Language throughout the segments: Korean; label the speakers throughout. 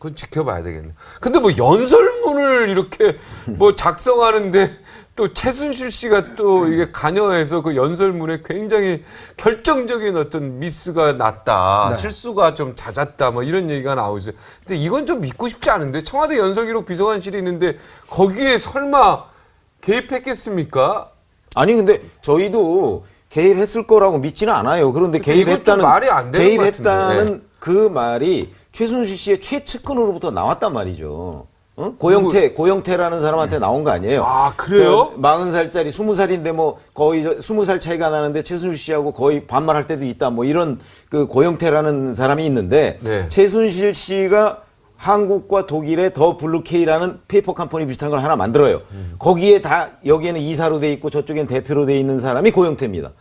Speaker 1: 그건 지켜봐야 되겠네. 근데 뭐 연설문을 이렇게 뭐 작성하는데 또 최순실 씨가 또 이게 관여해서 그 연설문에 굉장히 결정적인 어떤 미스가 났다.
Speaker 2: 네.
Speaker 1: 실수가 좀 잦았다. 뭐 이런 얘기가 나오고 있어요. 근데 이건 좀 믿고 싶지 않은데 청와대 연설기록 비서관실이 있는데 거기에 설마 개입했겠습니까?
Speaker 3: 아니 근데 저희도 개입했을 거라고 믿지는 않아요. 그런데 개입했다는
Speaker 1: 말이 안 되는
Speaker 3: 개입했다는
Speaker 1: 것 같은데.
Speaker 3: 그 말이 최순실 씨의 최측근으로부터 나왔단 말이죠. 어? 고영태라는 사람한테 나온 거 아니에요?
Speaker 1: 아, 그래요?
Speaker 3: 40살짜리 20살인데 뭐 거의 20살 차이가 나는데 최순실 씨하고 거의 반말할 때도 있다. 뭐 이런 그 고영태라는 사람이 있는데
Speaker 1: 네.
Speaker 3: 최순실 씨가 한국과 독일의 더 블루케이라는 페이퍼 컴퍼니 비슷한 걸 하나 만들어요. 거기에 다 여기에는 이사로 돼 있고 저쪽엔 대표로 돼 있는 사람이 고영태입니다.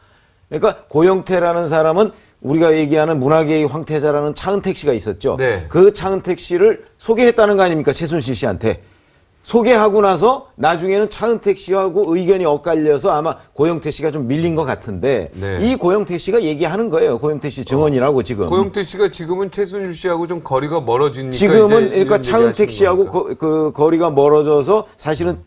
Speaker 3: 그러니까 고영태라는 사람은 우리가 얘기하는 문화계의 황태자라는 차은택 씨가 있었죠.
Speaker 1: 네.
Speaker 3: 그 차은택 씨를 소개했다는 거 아닙니까? 최순실 씨한테. 소개하고 나서 나중에는 차은택 씨하고 의견이 엇갈려서 아마 고영태 씨가 좀 밀린 것 같은데
Speaker 1: 네.
Speaker 3: 이 고영태 씨가 얘기하는 거예요. 고영태 씨 증언이라고 지금.
Speaker 1: 고영태 씨가 지금은 최순실 씨하고 좀 거리가 멀어지니까
Speaker 3: 지금은
Speaker 1: 이제
Speaker 3: 그러니까
Speaker 1: 이런
Speaker 3: 차은택
Speaker 1: 얘기
Speaker 3: 씨하고
Speaker 1: 하시는
Speaker 3: 그 거리가 멀어져서 사실은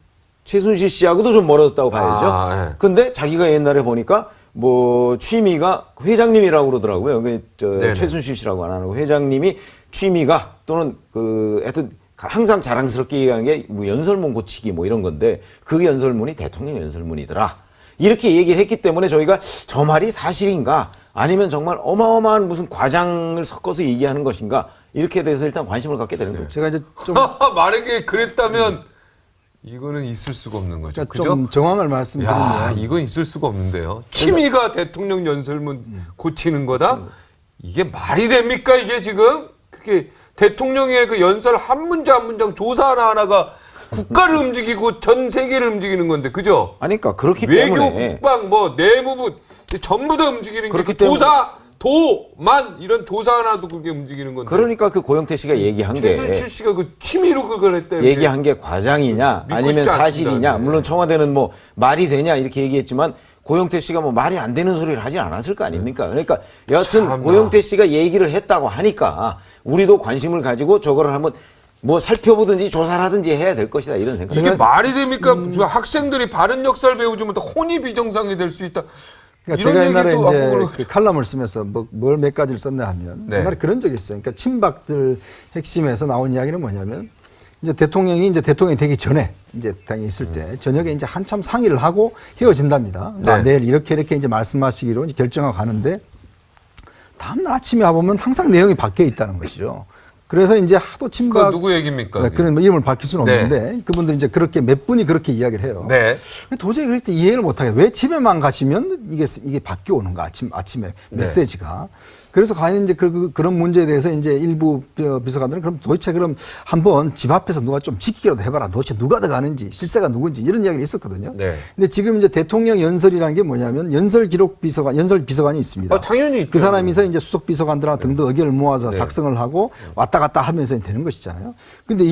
Speaker 3: 최순실 씨하고도 좀 멀어졌다고 봐야죠.
Speaker 1: 아, 예.
Speaker 3: 근데 자기가 옛날에 보니까 뭐 취미가 회장님이라고 그러더라고요.
Speaker 1: 네네.
Speaker 3: 최순실 씨라고 안 하고 회장님이 취미가 또는 그 하여튼 항상 자랑스럽게 얘기하는 게 뭐 연설문 고치기 뭐 이런 건데 그 연설문이 대통령 연설문이더라. 이렇게 얘기를 했기 때문에 저희가 저 말이 사실인가 아니면 정말 어마어마한 무슨 과장을 섞어서 얘기하는 것인가 이렇게 대해서 일단 관심을 갖게 되는 거죠.
Speaker 2: 제가 이제 좀,
Speaker 1: 만약에 그랬다면 이거는 있을 수가 없는 거죠.
Speaker 2: 그러니까
Speaker 1: 그죠?
Speaker 2: 좀 정황을
Speaker 1: 야,
Speaker 2: 말씀드리면
Speaker 1: 이건 있을 수가 없는데요. 취미가 대통령 연설문 고치는 거다? 이게 말이 됩니까? 이게 지금? 그게 대통령의 그 연설 한 문장 한 문장 조사 하나하나가 국가를 움직이고 전 세계를 움직이는 건데, 그죠?
Speaker 3: 아니, 그러니까 그렇기
Speaker 1: 외교,
Speaker 3: 때문에
Speaker 1: 국방, 뭐 내무부 전부 다 움직이는 게
Speaker 3: 그렇기
Speaker 1: 그
Speaker 3: 때문에
Speaker 1: 도만 이런 도사 하나도 그게 움직이는 건데.
Speaker 3: 그러니까 그 고영태 씨가 얘기한 게
Speaker 1: 최순실 씨가 그 취미로 그걸 했다는
Speaker 3: 얘기한 게 과장이냐
Speaker 1: 믿고
Speaker 3: 아니면
Speaker 1: 싶지
Speaker 3: 사실이냐
Speaker 1: 않습니다.
Speaker 3: 물론 청와대는 뭐 말이 되냐 이렇게 얘기했지만 고영태 씨가 뭐 말이 안 되는 소리를 하지 않았을 거 아닙니까? 그러니까 여하튼
Speaker 1: 참나.
Speaker 3: 고영태 씨가 얘기를 했다고 하니까 우리도 관심을 가지고 저거를 한번 뭐 살펴보든지 조사를 하든지 해야 될 것이다 이런 생각.
Speaker 1: 이게 말이 됩니까? 학생들이 바른 역사를 배우지 못해 혼이 비정상이 될 수 있다.
Speaker 2: 그러니까
Speaker 1: 이런
Speaker 2: 제가 옛날에
Speaker 1: 얘기도
Speaker 2: 이제
Speaker 1: 하고
Speaker 2: 그 칼럼을 쓰면서 뭘 몇 가지를 썼냐 하면
Speaker 1: 네.
Speaker 2: 옛날에 그런 적이 있어요. 그러니까 친박들 핵심에서 나온 이야기는 뭐냐면 이제 대통령이 되기 전에 이제 당에 있을 때 저녁에 이제 한참 상의를 하고 헤어진답니다.
Speaker 1: 네.
Speaker 2: 내일 이렇게 이제 말씀하시기로 이제 결정하고 가는데 다음날 아침에 와보면 항상 내용이 바뀌어 있다는 것이죠. 그래서 이제 하도 친박
Speaker 1: 누구 얘기입니까?
Speaker 2: 네, 그런 뭐 이름을 밝힐 수는
Speaker 1: 네.
Speaker 2: 없는데 그분들 이제 그렇게 몇 분이 그렇게 이야기를 해요.
Speaker 1: 네.
Speaker 2: 도저히 그렇게 이해를 못하게 왜 집에만 가시면 이게 바뀌어 오는가 아침에 메시지가. 그래서 과연 이제 그런 문제에 대해서 이제 일부 비서관들은 그럼 도대체 그럼 한번 집 앞에서 누가 좀 지키기라도 해봐라. 도대체 누가 더 가는지 실세가 누군지 이런 이야기를 있었거든요.
Speaker 1: 네.
Speaker 2: 근데 지금 이제 대통령 연설이라는 게 뭐냐면 연설 비서관이 있습니다.
Speaker 1: 당연히 있죠.
Speaker 2: 그 사람이서 이제 수석 비서관들하고 등등 의견을 모아서
Speaker 1: 네.
Speaker 2: 작성을 하고 왔다 갔다 하면서 되는 것이잖아요. 근데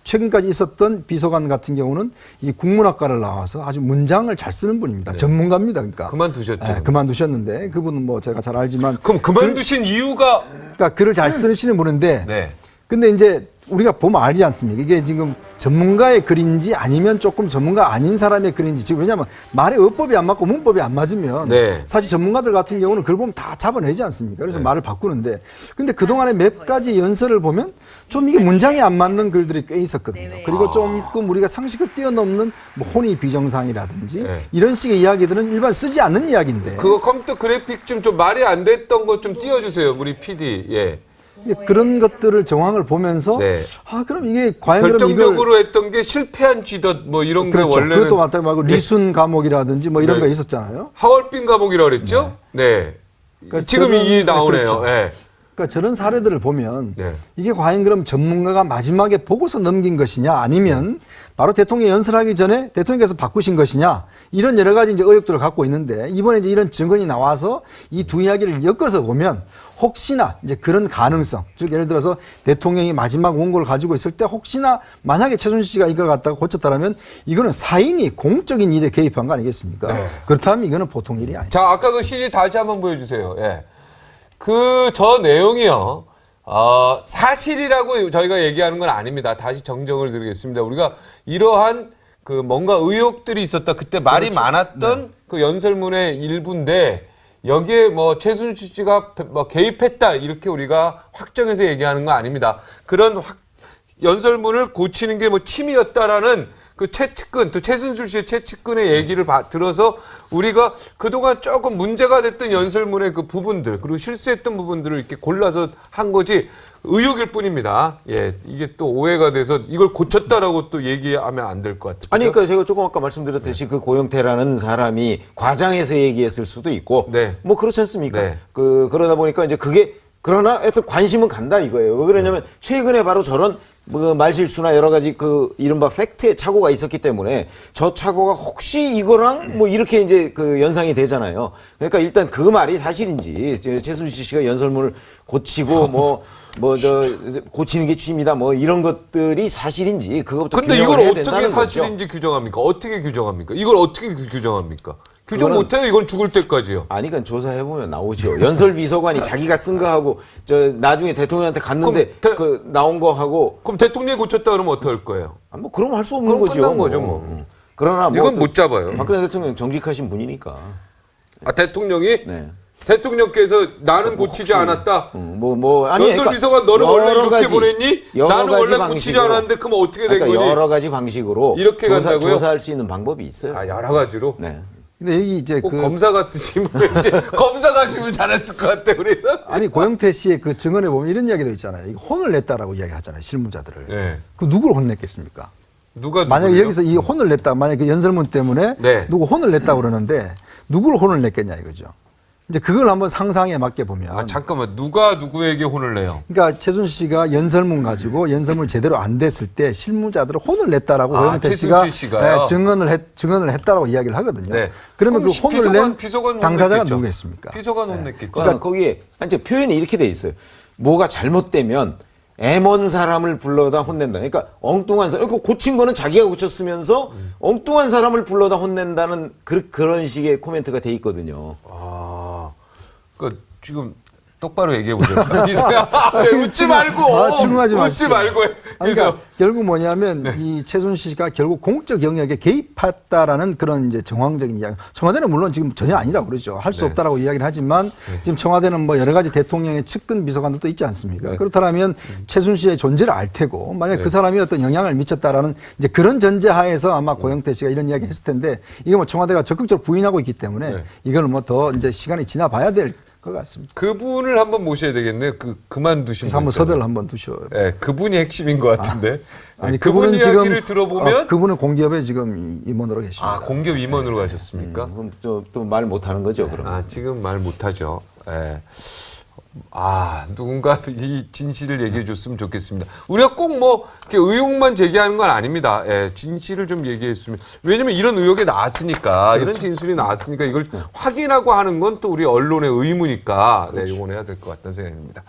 Speaker 2: 최근까지 있었던 비서관 같은 경우는 이 국문학과를 나와서 아주 문장을 잘 쓰는 분입니다. 전문가입니다. 그러니까.
Speaker 1: 그만두셨죠.
Speaker 2: 네, 그만두셨는데 그분은 뭐 제가 잘 알지만
Speaker 1: 그럼 그만두신 이유가
Speaker 2: 그러니까 글을 잘 쓰시는 분인데
Speaker 1: 네.
Speaker 2: 근데 이제 우리가 보면 알지 않습니까? 이게 지금 전문가의 글인지 아니면 조금 전문가 아닌 사람의 글인지 지금 왜냐하면 말의 어법이 안 맞고 문법이 안 맞으면
Speaker 1: 네.
Speaker 2: 사실 전문가들 같은 경우는 글 보면 다 잡아내지 않습니까? 그래서 말을 바꾸는데 근데 그동안에 몇 가지 연설을 보면 좀 이게 문장이 안 맞는 글들이 꽤 있었거든요. 그리고 조금 우리가 상식을 뛰어넘는 뭐 혼이 비정상이라든지
Speaker 1: 네.
Speaker 2: 이런 식의 이야기들은 일반 쓰지 않는 이야기인데
Speaker 1: 그거 컴퓨터 그래픽 좀 말이 안 됐던 것 좀 띄워주세요. 우리 PD. 예.
Speaker 2: 그런 것들을 정황을 보면서
Speaker 1: 네.
Speaker 2: 그럼 이게 과연 그럼
Speaker 1: 결정적으로 했던 게 실패한 쥐덫 뭐 이런 거
Speaker 2: 그렇죠.
Speaker 1: 원래는
Speaker 2: 그것도 마찬가지고 리순 감옥이라든지 뭐 이런
Speaker 1: 네.
Speaker 2: 거 있었잖아요.
Speaker 1: 하얼빈 감옥이라고 그랬죠? 네.
Speaker 2: 그러니까
Speaker 1: 지금
Speaker 2: 저는-
Speaker 1: 이 나오네요.
Speaker 2: 그렇죠.
Speaker 1: 예.
Speaker 2: 그러니까 저런 사례들을 보면
Speaker 1: 네.
Speaker 2: 이게 과연 그럼 전문가가 마지막에 보고서 넘긴 것이냐 아니면 바로 대통령이 연설하기 전에 대통령께서 바꾸신 것이냐 이런 여러 가지 이제 의혹들을 갖고 있는데 이번에 이제 이런 증언이 나와서 이 두 이야기를 엮어서 보면 혹시나 이제 그런 가능성, 즉 예를 들어서 대통령이 마지막 원고를 가지고 있을 때 혹시나 만약에 최순실 씨가 이걸 갖다가 고쳤다라면 이거는 사인이 공적인 일에 개입한 거 아니겠습니까?
Speaker 1: 네.
Speaker 2: 그렇다면 이거는 보통 일이 아니죠.
Speaker 1: 자, 아까 그 CG 다시 한번 보여주세요. 예. 저 내용이요. 사실이라고 저희가 얘기하는 건 아닙니다. 다시 정정을 드리겠습니다. 우리가 이러한 그 뭔가 의혹들이 있었다. 그때 말이 많았던 그 연설문의 일부인데 여기에 뭐 최순실 씨가 뭐 개입했다 이렇게 우리가 확정해서 얘기하는 거 아닙니다. 그런 연설문을 고치는 게 뭐 침이었다라는 그 최측근, 또 최순실 씨의 최측근의 얘기를 들어서 우리가 그동안 조금 문제가 됐던 연설문의 그 부분들, 그리고 실수했던 부분들을 이렇게 골라서 한 거지 의혹일 뿐입니다. 예, 이게 또 오해가 돼서 이걸 고쳤다라고 또 얘기하면 안 될 것 같아요.
Speaker 3: 아니, 그러니까 제가 조금 아까 말씀드렸듯이 그 고영태라는 사람이 과장해서 얘기했을 수도 있고,
Speaker 1: 네.
Speaker 3: 뭐 그렇지 않습니까?
Speaker 1: 네.
Speaker 3: 그러다 보니까 이제 그게 그러나 하여튼 관심은 간다 이거예요. 왜 그러냐면 최근에 바로 저런 뭐 말실수나 여러 가지 그 이른바 팩트의 착오가 있었기 때문에 저 착오가 혹시 이거랑 뭐 이렇게 이제 그 연상이 되잖아요. 그러니까 일단 그 말이 사실인지 최순실 씨가 연설문을 고치고 저 고치는 게 취미다 뭐 이런 것들이 사실인지 그것부터
Speaker 1: 근데
Speaker 3: 규명을
Speaker 1: 이걸
Speaker 3: 해야
Speaker 1: 어떻게
Speaker 3: 된다는
Speaker 1: 사실인지
Speaker 3: 거죠.
Speaker 1: 규정합니까? 어떻게 규정합니까? 이걸 어떻게 규정합니까? 규정
Speaker 3: 그거는-
Speaker 1: 못해요. 이건 죽을 때까지요.
Speaker 3: 아니, 그건 조사해보면 나오죠. 연설비서관이 자기가 쓴 거 하고, 나중에 대통령한테 갔는데,
Speaker 1: 그럼
Speaker 3: 나온 거 하고,
Speaker 1: 그럼 대통령이 고쳤다 그러면 어떡할 거예요?
Speaker 3: 그럼 할 수 없는
Speaker 1: 그럼
Speaker 3: 거죠.
Speaker 1: 끝난 거죠, 뭐.
Speaker 3: 그러나
Speaker 1: 이건
Speaker 3: 또
Speaker 1: 못 잡아요.
Speaker 3: 박근혜 대통령 정직하신 분이니까.
Speaker 1: 대통령이
Speaker 3: 네.
Speaker 1: 대통령께서 나는 고치지 않았다.
Speaker 3: 아니,
Speaker 1: 연설비서관 너는 원래
Speaker 3: 여러
Speaker 1: 이렇게
Speaker 3: 가지,
Speaker 1: 보냈니?
Speaker 3: 여러
Speaker 1: 나는
Speaker 3: 가지
Speaker 1: 원래 고치지
Speaker 3: 방식으로.
Speaker 1: 않았는데 그럼 어떻게 된
Speaker 3: 그러니까
Speaker 1: 거니?
Speaker 3: 여러 가지 방식으로
Speaker 1: 이렇게 간다고요?
Speaker 3: 조사할 수 있는 방법이 있어요.
Speaker 1: 아, 여러 가지로.
Speaker 3: 네.
Speaker 2: 근데 여기 이제
Speaker 1: 꼭 검사 같듯이 뭐 이제 검사 가시면 잘했을 것 같아 그래서.
Speaker 2: 아니 고영태 씨의 그 증언에 보면 이런 이야기도 있잖아요. 이거 혼을 냈다라고 이야기하잖아요. 실무자들을.
Speaker 1: 네.
Speaker 2: 그 누구를 혼냈겠습니까?
Speaker 1: 누가
Speaker 2: 만약에
Speaker 1: 누구를요?
Speaker 2: 여기서 이 혼을 냈다. 만약에 그 연설문 때문에
Speaker 1: 네.
Speaker 2: 누구 혼을 냈다고 그러는데 누구를 혼을 냈겠냐 이거죠. 이제 그걸 한번 상상에 맞게 보면.
Speaker 1: 아 잠깐만 누가 누구에게 혼을 내요?
Speaker 2: 그러니까 최순실 씨가 연설문 가지고 연설문이 제대로 안 됐을 때 실무자들을 혼을 냈다라고 고영태 씨가
Speaker 1: 최순실 씨가요?
Speaker 2: 네, 증언을 했다라고 이야기를 하거든요.
Speaker 1: 네.
Speaker 2: 그러면 그
Speaker 1: 그럼
Speaker 2: 혼을 낸
Speaker 1: 비서관
Speaker 2: 당사자가
Speaker 1: 혼냈겠죠.
Speaker 2: 누구겠습니까?
Speaker 1: 비서관 혼냈겠죠.
Speaker 3: 그러니까 거기에 이제 표현이 이렇게 돼 있어요. 뭐가 잘못되면 애먼 사람을 불러다 혼낸다. 그러니까 엉뚱한 사람, 그러니까 고친 거는 자기가 고쳤으면서 엉뚱한 사람을 불러다 혼낸다는 그런 식의 코멘트가 돼 있거든요.
Speaker 1: 그 지금 똑바로 얘기해 보세요. 이세야 웃지 말고.
Speaker 2: 질문하지
Speaker 1: 웃지
Speaker 2: 마십시오.
Speaker 1: 말고. 그래서
Speaker 2: 그러니까 결국 뭐냐면 이 최순실 씨가 결국 공적 영역에 개입했다라는 그런 이제 정황적인 이야기. 청와대는 물론 지금 전혀 아니라고 그러죠. 할 수 없다라고 이야기를 하지만 지금 청와대는 뭐 여러 가지 대통령의 측근 비서관들도 있지 않습니까? 그렇다면 최순실의 존재를 알 테고 만약 그 사람이 어떤 영향을 미쳤다라는 이제 그런 전제하에서 아마 고영태 씨가 이런 이야기 했을 텐데 이게 뭐 청와대가 적극적으로 부인하고 있기 때문에 이거는 뭐 더 이제 시간이 지나봐야 될 것 같습니다.
Speaker 1: 그분을 한번 모셔야 되겠네요. 그만두신
Speaker 2: 그래서 한번
Speaker 1: 분 때문에.
Speaker 2: 섭외를 한번 두셔야 돼요.
Speaker 1: 네, 그분이 핵심인 것 같은데.
Speaker 2: 아니
Speaker 1: 그분
Speaker 2: 그분은
Speaker 1: 이야기를
Speaker 2: 지금
Speaker 1: 들어보면
Speaker 2: 그분은 공기업에 지금 임원으로 계십니다.
Speaker 1: 공기업 임원으로 가셨습니까?
Speaker 3: 그럼 또 말 못하는 거죠, 그러면.
Speaker 1: 지금 말 못하죠. 예. 누군가 이 진실을 얘기해 줬으면 좋겠습니다. 우리가 꼭 뭐 의혹만 제기하는 건 아닙니다. 예, 진실을 좀 얘기했으면. 왜냐면 이런 의혹이 나왔으니까, 이런 진술이 나왔으니까 이걸 확인하고 하는 건 또 우리 언론의 의무니까, 네, 이건 해야 될 것 같다는 생각입니다.